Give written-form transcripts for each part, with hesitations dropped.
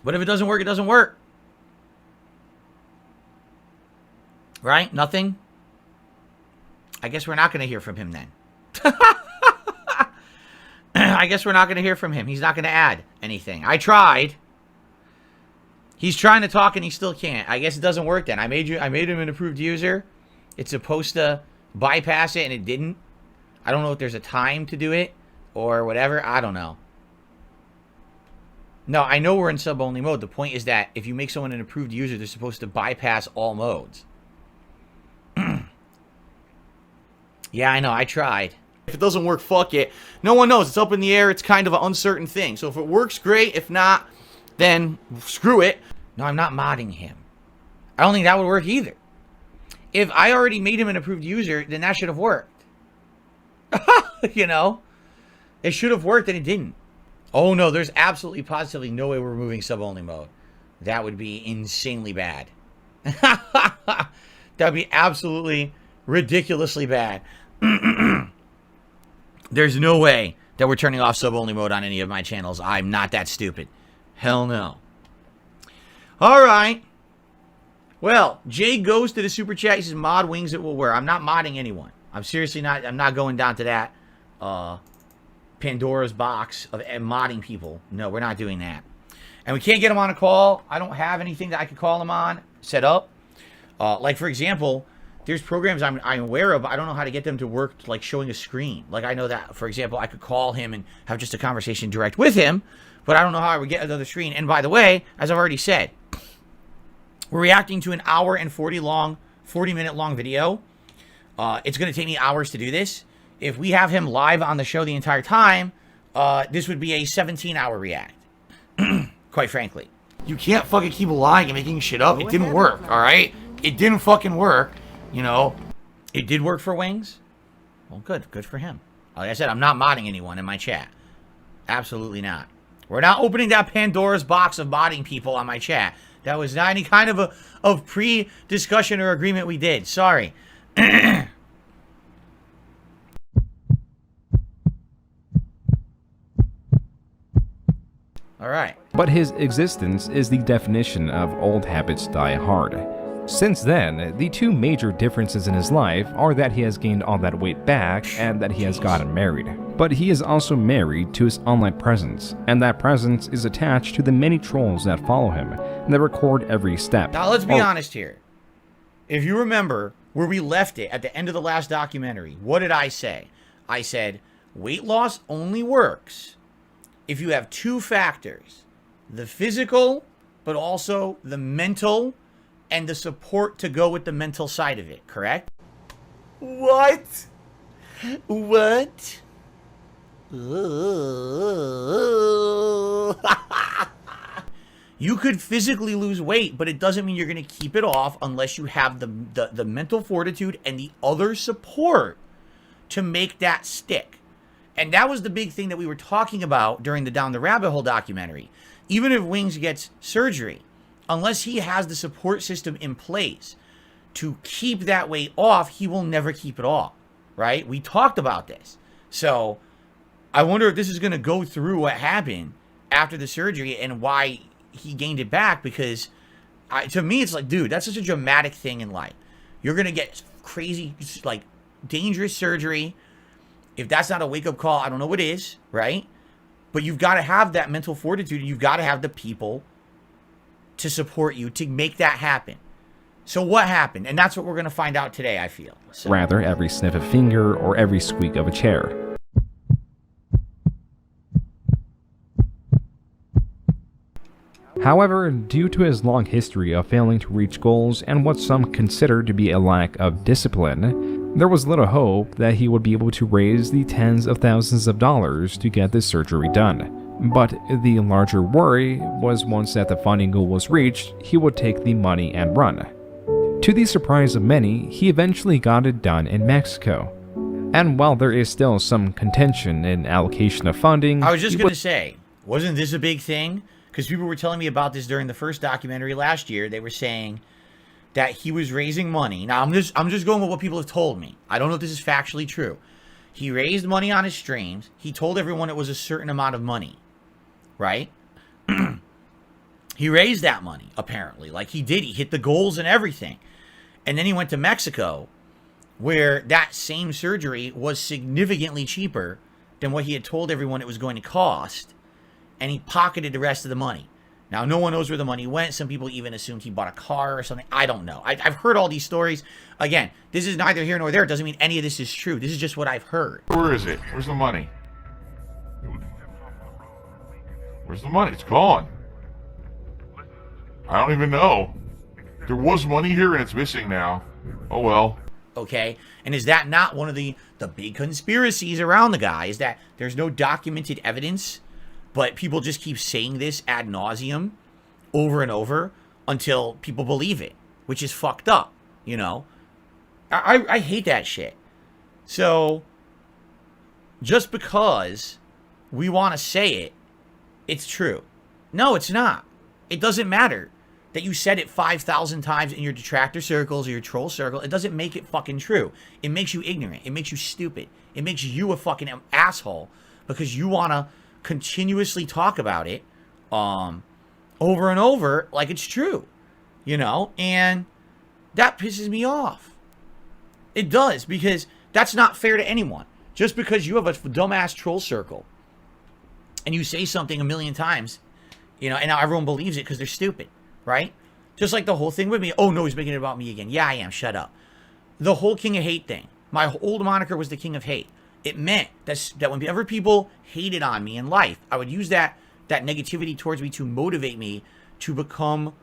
But if it doesn't work, it doesn't work. Right? Nothing? I guess we're not going to hear from him then. I guess we're not going to hear from him. He's not going to add anything. I tried. He's trying to talk and he still can't. I guess it doesn't work then. I made him an approved user. It's supposed to bypass it and it didn't. I don't know if there's a time to do it or whatever. I don't know. No, I know we're in sub-only mode. The point is that if you make someone an approved user, they're supposed to bypass all modes. Yeah, I know. I tried. If it doesn't work, fuck it. No one knows. It's up in the air. It's kind of an uncertain thing. So if it works, great. If not, then screw it. No, I'm not modding him. I don't think that would work either. If I already made him an approved user, then that should have worked. You know? It should have worked and it didn't. Oh no, there's absolutely positively no way we're moving sub-only mode. That would be insanely bad. That would be absolutely ridiculously bad. There's no way that we're turning off sub-only mode on any of my channels. I'm not that stupid. Hell no. All right. Well, Jay goes to the super chat. He says, mod wings it will wear. I'm not modding anyone. I'm seriously not. I'm not going down to that Pandora's box of modding people. No, we're not doing that. And we can't get him on a call. I don't have anything that I could call him on set up. Like, for example, there's programs I'm aware of. I don't know how to get them to work, like showing a screen. Like, I know that, for example, I could call him and have just a conversation direct with him, but I don't know how I would get another screen. And by the way, as I've already said, we're reacting to an hour and 40-minute long video. It's going to take me hours to do this. If we have him live on the show the entire time, this would be a 17-hour react. Quite frankly. You can't fucking keep lying and making shit up. It didn't work, all right? It didn't fucking work, you know? It did work for Wings? Well, good. Good for him. Like I said, I'm not modding anyone in my chat. Absolutely not. We're not opening that Pandora's box of modding people on my chat. That was not any kind of pre-discussion or agreement we did. Sorry. All right. But his existence is the definition of old habits die hard. Since then, the two major differences in his life are that he has gained all that weight back and that he has gotten married. But he is also married to his online presence, and that presence is attached to the many trolls that follow him and that record every step. Now let's be honest here. If you remember where we left it at the end of the last documentary, what did I say? I said, weight loss only works if you have two factors, the physical, but also the mental and the support to go with the mental side of it, correct? What? What? You could physically lose weight, but it doesn't mean you're going to keep it off unless you have the mental fortitude and the other support to make that stick. And that was the big thing that we were talking about during the Down the Rabbit Hole documentary. Even if Wings gets surgery, unless he has the support system in place to keep that weight off, he will never keep it off, right? We talked about this. So I wonder if this is going to go through what happened after the surgery and why he gained it back, because to me, it's like, dude, that's such a dramatic thing in life. You're going to get crazy, like dangerous surgery. If that's not a wake-up call, I don't know what is, right? But you've got to have that mental fortitude. You've got to have the people to support you to make that happen. So what happened? And that's what we're going to find out today, I feel. So. Rather every sniff of a finger or every squeak of a chair. However, due to his long history of failing to reach goals and what some consider to be a lack of discipline, there was little hope that he would be able to raise the tens of thousands of dollars to get this surgery done. But the larger worry was once that the funding goal was reached, he would take the money and run. To the surprise of many, he eventually got it done in Mexico. And while there is still some contention in allocation of funding... I was just going to say, wasn't this a big thing? Because people were telling me about this during the first documentary last year. They were saying that he was raising money. Now, I'm just going with what people have told me. I don't know if this is factually true. He raised money on his streams. He told everyone it was a certain amount of money, right? He raised that money, apparently. Like he did. He hit the goals and everything. And then he went to Mexico, where that same surgery was significantly cheaper than what he had told everyone it was going to cost. And he pocketed the rest of the money. Now, no one knows where the money went. Some people even assumed he bought a car or something. I don't know. I've heard all these stories. Again, this is neither here nor there. It doesn't mean any of this is true. This is just what I've heard. Where is it? Where's the money? Where's the money? It's gone. I don't even know. There was money here and it's missing now. Oh well. Okay? And is that not one of the big conspiracies around the guy? Is that there's no documented evidence, but people just keep saying this ad nauseum over and over until people believe it, which is fucked up, you know? I hate that shit. So, just because we want to say it, it's true. No, it's not. It doesn't matter that you said it 5,000 times in your detractor circles or your troll circle. It doesn't make it fucking true. It makes you ignorant. It makes you stupid. It makes you a fucking asshole because you want to continuously talk about it over and over like it's true, you know? And that pisses me off. It does, because that's not fair to anyone. Just because you have a dumbass troll circle and you say something a million times, you know, and now everyone believes it because they're stupid, right? Just like the whole thing with me. Oh, no, he's making it about me again. Yeah, I am. Shut up. The whole King of Hate thing. My old moniker was the King of Hate. It meant that whenever people hated on me in life, I would use that negativity towards me to motivate me to become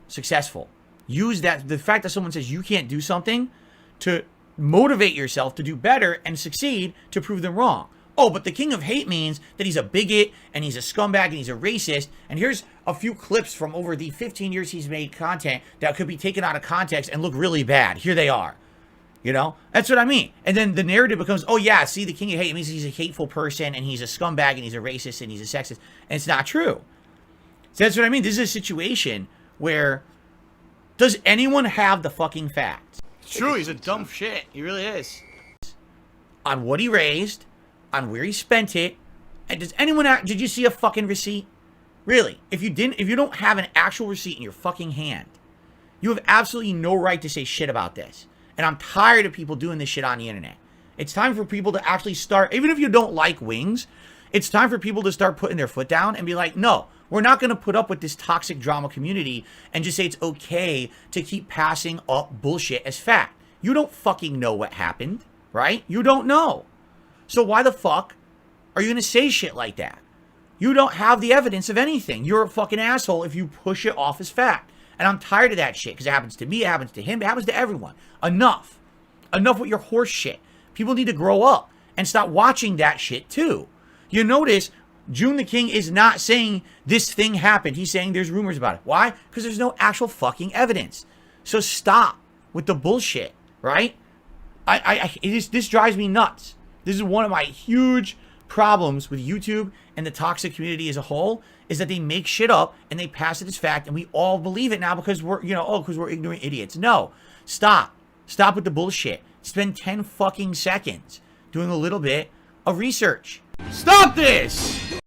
successful. Use that, the fact that someone says you can't do something, to motivate yourself to do better and succeed to prove them wrong. Oh, but the King of Hate means that he's a bigot and he's a scumbag and he's a racist. And here's a few clips from over the 15 years he's made content that could be taken out of context and look really bad. Here they are. You know, that's what I mean. And then the narrative becomes, oh yeah, see, the King of Hate means he's a hateful person and he's a scumbag and he's a racist and he's a sexist. And it's not true. So that's what I mean. This is a situation where, does anyone have the fucking facts? It's true, he's a dumb shit. He really is. On what he raised, on where he spent it, and does anyone, did you see a fucking receipt? Really? If you don't have an actual receipt in your fucking hand, you have absolutely no right to say shit about this. And I'm tired of people doing this shit on the internet. It's time for people to actually start, even if you don't like Wings, it's time for people to start putting their foot down and be like, no, we're not going to put up with this toxic drama community and just say it's okay to keep passing up bullshit as fact. You don't fucking know what happened, right? You don't know. So why the fuck are you going to say shit like that? You don't have the evidence of anything. You're a fucking asshole if you push it off as fact. And I'm tired of that shit because it happens to me, it happens to him, it happens to everyone. Enough. Enough with your horse shit. People need to grow up and stop watching that shit too. You notice June the King is not saying this thing happened. He's saying there's rumors about it. Why? Because there's no actual fucking evidence. So stop with the bullshit, right? This drives me nuts. This is one of my huge problems with YouTube and the toxic community as a whole, is that they make shit up and they pass it as fact and we all believe it now because we're, you know, oh, because we're ignorant idiots. No, stop. Stop with the bullshit. Spend 10 fucking seconds doing a little bit of research. Stop this!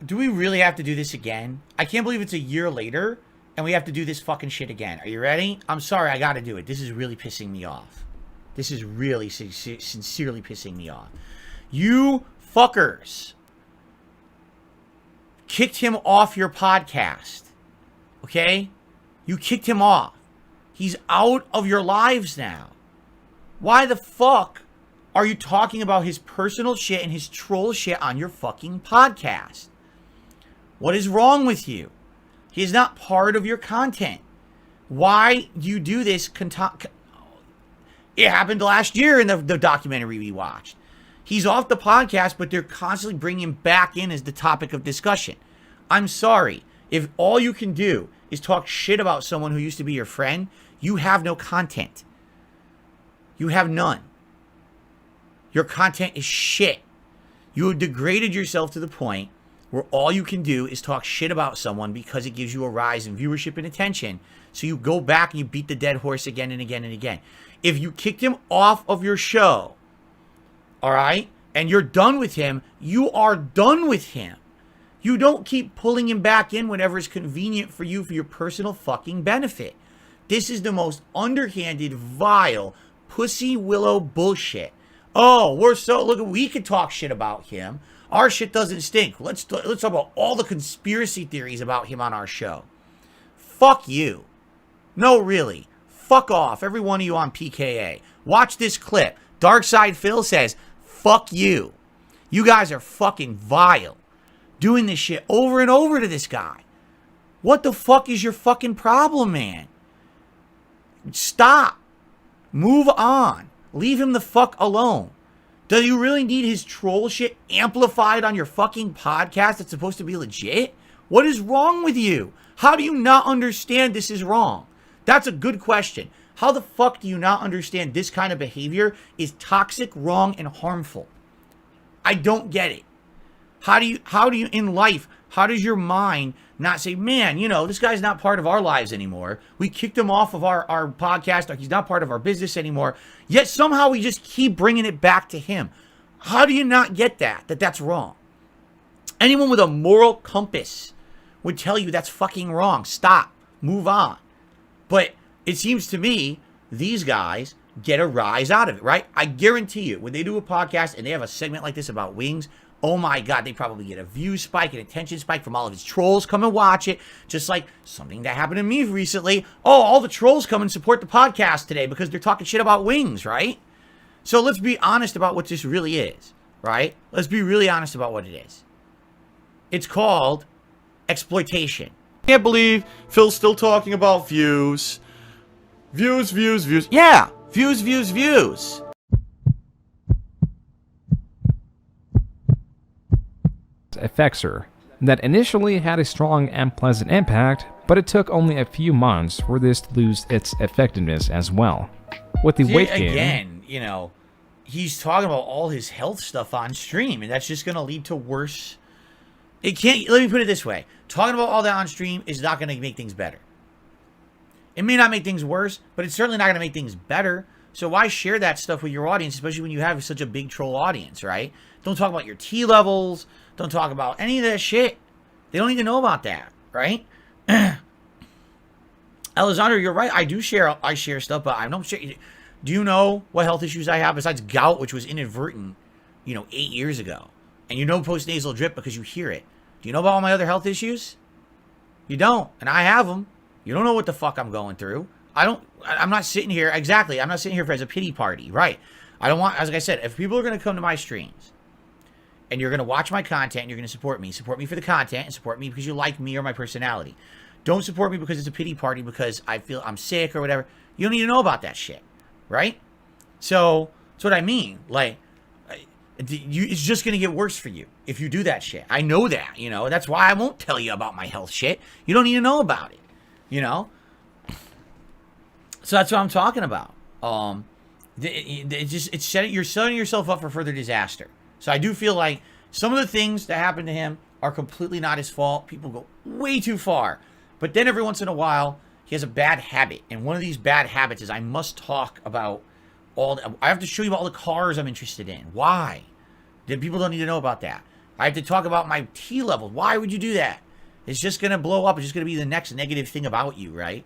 Do we really have to do this again? I can't believe it's a year later and we have to do this fucking shit again. Are you ready? I'm sorry, I gotta do it. This is really pissing me off. This is really sincerely pissing me off. You fuckers kicked him off your podcast. Okay? You kicked him off. He's out of your lives now. Why the fuck are you talking about his personal shit and his troll shit on your fucking podcast? What is wrong with you? He is not part of your content. Why do you do this? It happened last year in the documentary we watched. He's off the podcast, but they're constantly bringing him back in as the topic of discussion. I'm sorry. If all you can do is talk shit about someone who used to be your friend, you have no content. You have none. Your content is shit. You have degraded yourself to the point where all you can do is talk shit about someone because it gives you a rise in viewership and attention. So you go back and you beat the dead horse again and again and again. If you kicked him off of your show, all right, and you're done with him, you are done with him. You don't keep pulling him back in whenever it's convenient for you for your personal fucking benefit. This is the most underhanded, vile, pussy willow bullshit. Oh, we could talk shit about him. Our shit doesn't stink. Let's talk about all the conspiracy theories about him on our show. Fuck you. No, really. Fuck off, every one of you on PKA. Watch this clip. Darkside Phil says, fuck you. You guys are fucking vile. Doing this shit over and over to this guy. What the fuck is your fucking problem, man? Stop. Move on. Leave him the fuck alone. Do you really need his troll shit amplified on your fucking podcast that's supposed to be legit? What is wrong with you? How do you not understand this is wrong? That's a good question. How the fuck do you not understand this kind of behavior is toxic, wrong, and harmful? I don't get it. How do you in life, how does your mind not say, man, you know, this guy's not part of our lives anymore. We kicked him off of our podcast. Like, he's not part of our business anymore. Yet somehow we just keep bringing it back to him. How do you not get that's wrong? Anyone with a moral compass would tell you that's fucking wrong. Stop. Move on. But it seems to me these guys get a rise out of it, right? I guarantee you, when they do a podcast and they have a segment like this about wings, oh my God, they probably get a view spike, an attention spike from all of his trolls come and watch it. Just like something that happened to me recently. Oh, all the trolls come and support the podcast today because they're talking shit about wings, right? So let's be honest about what this really is, right? Let's be really honest about what it is. It's called exploitation. I can't believe Phil's still talking about views. Views. Yeah, views. Affects her. That initially had a strong and pleasant impact, but it took only a few months for this to lose its effectiveness as well. With the weight gain, again, you know, he's talking about all his health stuff on stream, and that's just going to lead to worse. It can't. Let me put it this way: talking about all that on stream is not going to make things better. It may not make things worse, but it's certainly not going to make things better. So why share that stuff with your audience, especially when you have such a big troll audience, right? Don't talk about your T levels. Don't talk about any of that shit. They don't need to know about that, right? Alessandro, you're right. I share stuff, but I don't share. Do you know what health issues I have besides gout, which was inadvertent, 8 years ago? And you know postnasal drip because you hear it. Do you know about all my other health issues? You don't, and I have them. You don't know what the fuck I'm going through. I'm not sitting here, exactly, I'm not sitting here as a pity party, right? I don't want, as I said, if people are going to come to my streams, and you're going to watch my content, and you're going to support me for the content, and support me because you like me or my personality. Don't support me because it's a pity party because I feel I'm sick or whatever. You don't need to know about that shit, right? So, that's what I mean. Like, it's just going to get worse for you if you do that shit. I know that, That's why I won't tell you about my health shit. You don't need to know about it, So that's what I'm talking about. You're setting yourself up for further disaster. So I do feel like some of the things that happened to him are completely not his fault. People go way too far. But then every once in a while, he has a bad habit. And one of these bad habits is I must talk about I have to show you all the cars I'm interested in. Why? Then people don't need to know about that. I have to talk about my T levels. Why would you do that? It's just going to blow up. It's just going to be the next negative thing about you, right?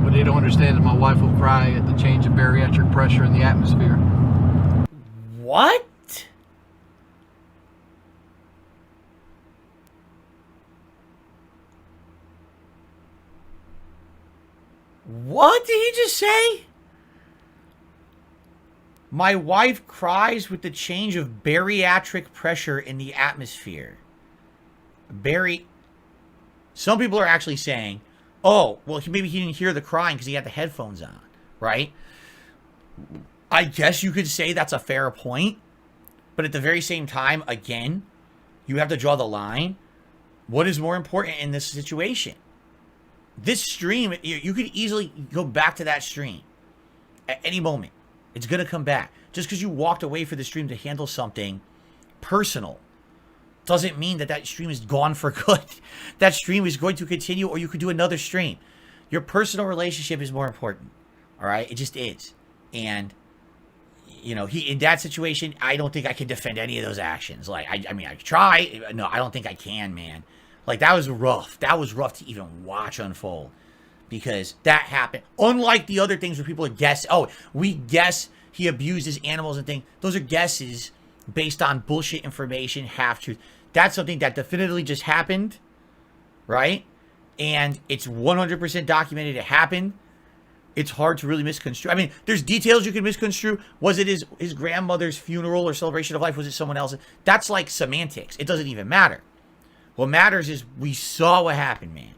What they don't understand is my wife will cry at the change of bariatric pressure in the atmosphere. What? What did he just say? My wife cries with the change of bariatric pressure in the atmosphere. Some people are actually saying, oh, well, maybe he didn't hear the crying because he had the headphones on, right? I guess you could say that's a fair point. But at the very same time, again, you have to draw the line. What is more important in this situation? This stream, you could easily go back to that stream at any moment. It's going to come back. Just because you walked away for the stream to handle something personal doesn't mean that that stream is gone for good. That stream is going to continue, or you could do another stream. Your personal relationship is more important. All right? It just is. And, you know, in that situation, I don't think I can defend any of those actions. Like, I mean, I could try. No, I don't think I can, man. Like, that was rough. That was rough to even watch unfold. Because that happened. Unlike the other things where people guess, oh, we guess he abuses animals and things. Those are guesses based on bullshit information, half-truth. That's something that definitively just happened, right? And it's 100% documented it happened. It's hard to really misconstrue. I mean, there's details you can misconstrue. Was it his grandmother's funeral or celebration of life? Was it someone else's? That's like semantics. It doesn't even matter. What matters is we saw what happened, man.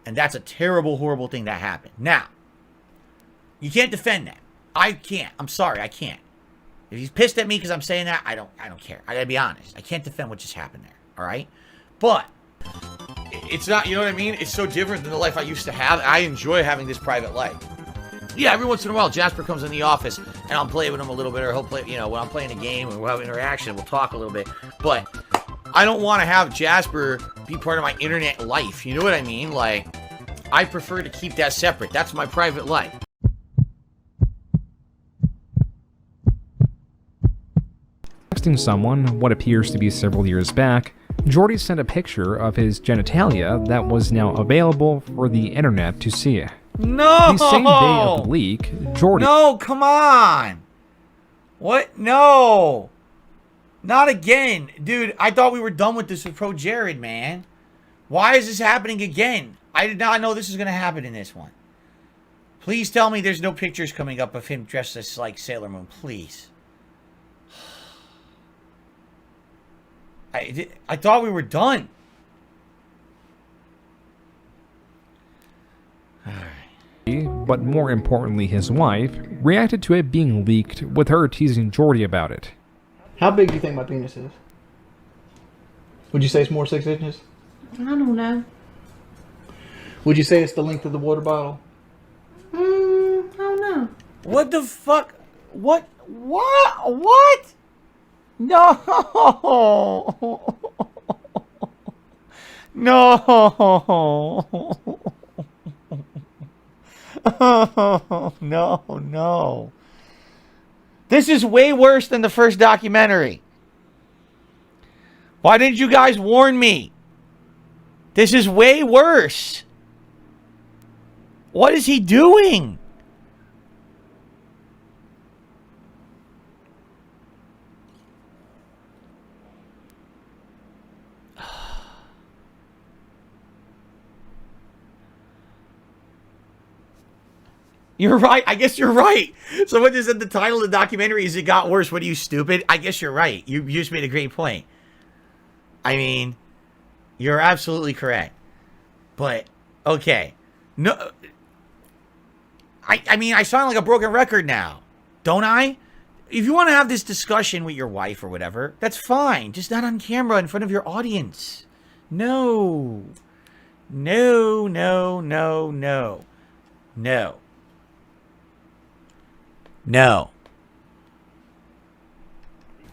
And that's a terrible, horrible thing that happened. Now, you can't defend that. I can't. I'm sorry, I can't. If he's pissed at me because I'm saying that, I don't care. I gotta be honest. I can't defend what just happened there. All right? But it's not, you know what I mean? It's so different than the life I used to have. I enjoy having this private life. Yeah, every once in a while, Jasper comes in the office, and I'll play with him a little bit, or he'll play, you know, when I'm playing a game, and we'll have interaction, we'll talk a little bit. But I don't want to have Jasper be part of my internet life. You know what I mean? Like, I prefer to keep that separate. That's my private life. Texting someone what appears to be several years back, Jordy sent a picture of his genitalia that was now available for the internet to see. No! The same day of the leak, Jordy... No, come on! What? No! Not again. Dude, I thought we were done with this with Pro Jared, man. Why is this happening again? I did not know this was going to happen in this one. Please tell me there's no pictures coming up of him dressed as, like, Sailor Moon. Please. I thought we were done. But more importantly, his wife reacted to it being leaked, with her teasing Jordy about it. How big do you think my penis is? Would you say it's more 6 inches? I don't know. Would you say it's the length of the water bottle? I don't know. What the fuck? What? What? What? No! No! No, no. This is way worse than the first documentary. Why didn't you guys warn me? This is way worse. What is he doing? You're right. I guess you're right. So what is in the title of the documentary is it got worse. What are you, stupid? I guess you're right. You just made a great point. I mean, you're absolutely correct. But, okay. No, I mean, I sound like a broken record now. Don't I? If you want to have this discussion with your wife or whatever, that's fine. Just not on camera in front of your audience. No. No, no, no, no. No. No.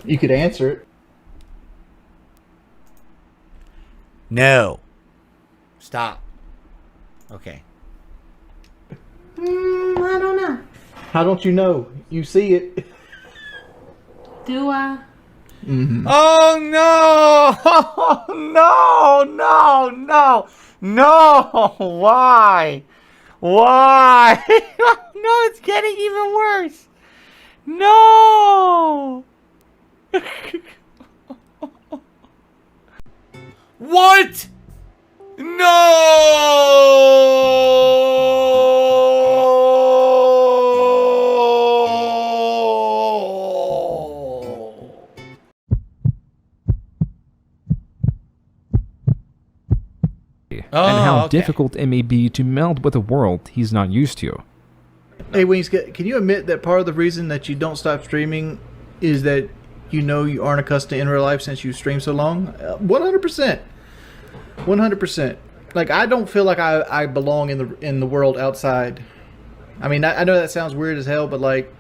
You could answer it. No. Stop. Okay. I don't know. How don't you know? You see it. Do I? Mm-hmm. Oh no! No! No! No! No! Why? Why? No, it's getting even worse. No! What? No! And how okay. difficult it may be to meld with a world he's not used to. Hey, Wings, can you admit that part of the reason that you don't stop streaming is that you know you aren't accustomed in real life since you stream so long? 100%. 100%. like I don't feel like I belong in the world outside. I mean, I know that sounds weird as hell, but like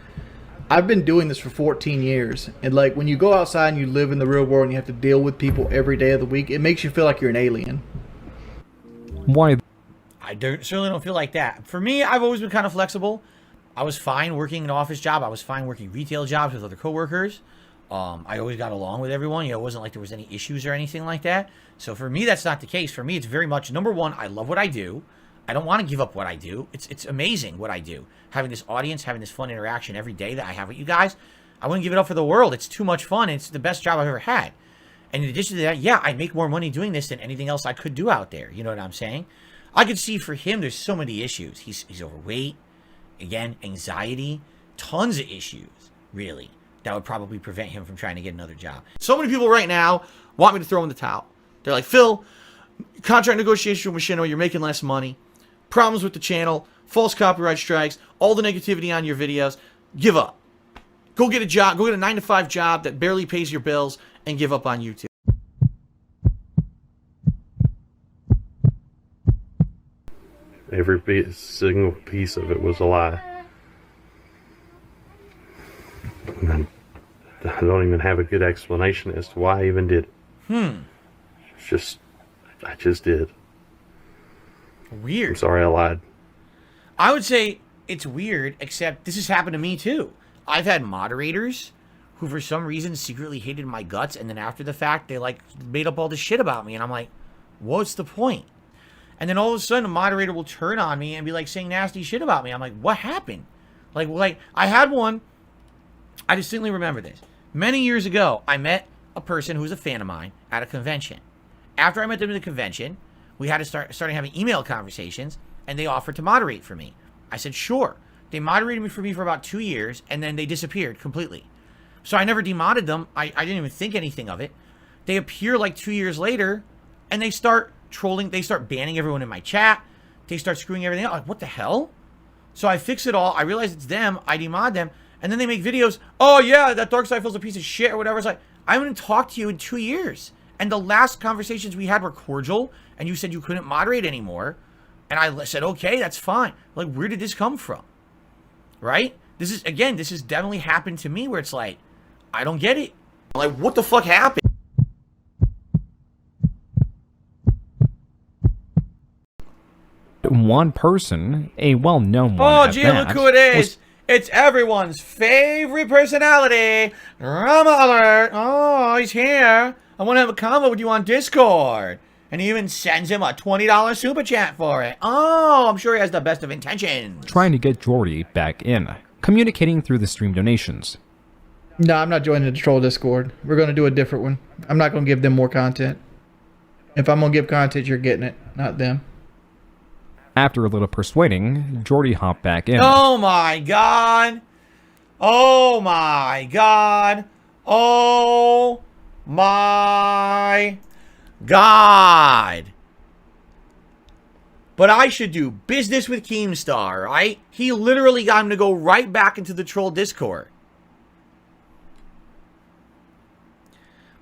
I've been doing this for 14 years, and like when you go outside and you live in the real world and you have to deal with people every day of the week, it makes you feel like you're an alien. Why? I certainly don't feel like that. For me, I've always been kind of flexible. I was fine working an office job. I was fine working retail jobs with other coworkers. I always got along with everyone. You know, it wasn't like there was any issues or anything like that. So for me, that's not the case. For me, it's very much, number one, I love what I do. I don't want to give up what I do. It's amazing what I do. Having this audience, having this fun interaction every day that I have with you guys, I wouldn't give it up for the world. It's too much fun. It's the best job I've ever had. And in addition to that, yeah, I make more money doing this than anything else I could do out there. You know what I'm saying? I could see for him, there's so many issues. He's overweight. Again, anxiety. Tons of issues, really, that would probably prevent him from trying to get another job. So many people right now want me to throw in the towel. They're like, Phil, contract negotiation with Machinima, you're making less money. Problems with the channel, false copyright strikes, all the negativity on your videos. Give up. Go get a job. Go get a 9-to-5 job that barely pays your bills and give up on YouTube. Every single piece of it was a lie. And I don't even have a good explanation as to why I even did it. It's just, I just did. Weird. I'm sorry I lied. I would say it's weird, except this has happened to me too. I've had moderators who for some reason secretly hated my guts, and then after the fact, they like made up all this shit about me, and I'm like, what's the point? And then all of a sudden, a moderator will turn on me and be like saying nasty shit about me. I'm like, what happened? Like I had one, I distinctly remember this. Many years ago, I met a person who was a fan of mine at a convention. After I met them at the convention, we had to starting having email conversations, and they offered to moderate for me. I said, sure. They moderated me for about 2 years, and then they disappeared completely. So I never demodded them. I didn't even think anything of it. They appear like 2 years later, and they start trolling. They start banning everyone in my chat. They start screwing everything up. Like, what the hell? So I fix it all. I realize it's them. I demod them. And then they make videos. Oh, yeah, that Dark Side Phil's a piece of shit or whatever. It's like, I haven't talked to you in 2 years. And the last conversations we had were cordial, and you said you couldn't moderate anymore. And I said, okay, that's fine. Like, where did this come from? Right? This is definitely happened to me where it's like, I don't get it. Like, what the fuck happened? One person, a well-known one Oh, at gee, that, look who it is. was It's everyone's favorite personality. Drama alert. Oh, he's here. I want to have a convo with you on Discord. And he even sends him a $20 super chat for it. Oh, I'm sure he has the best of intentions. trying to get Jordy back in, communicating through the stream donations. No, I'm not joining the troll Discord. We're going to do a different one. I'm not going to give them more content. If I'm going to give content, you're getting it, not them. After a little persuading, Jordy hopped back in. Oh my god. Oh my god. Oh my god. But I should do business with Keemstar, right? He literally got him to go right back into the troll Discord.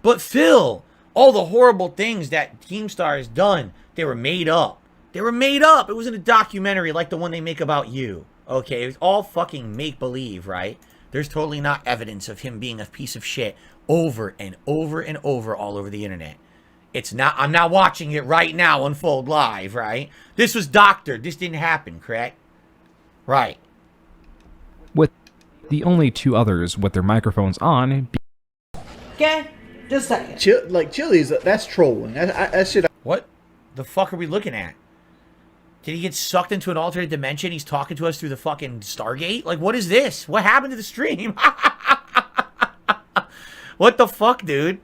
But Phil, all the horrible things that Keemstar has done, they were made up. They were made up. It wasn't a documentary like the one they make about you. Okay, it was all fucking make-believe, right? There's totally not evidence of him being a piece of shit over and over and over all over the internet. It's not, I'm not watching it right now unfold live, right? This was doctored. This didn't happen, correct? Right. With the only two others with their microphones on. Okay? Just a second. Chili's, that's trolling. That shit. What the fuck are we looking at? Did he get sucked into an alternate dimension? He's talking to us through the fucking Stargate? Like, what is this? What happened to the stream? What the fuck, dude?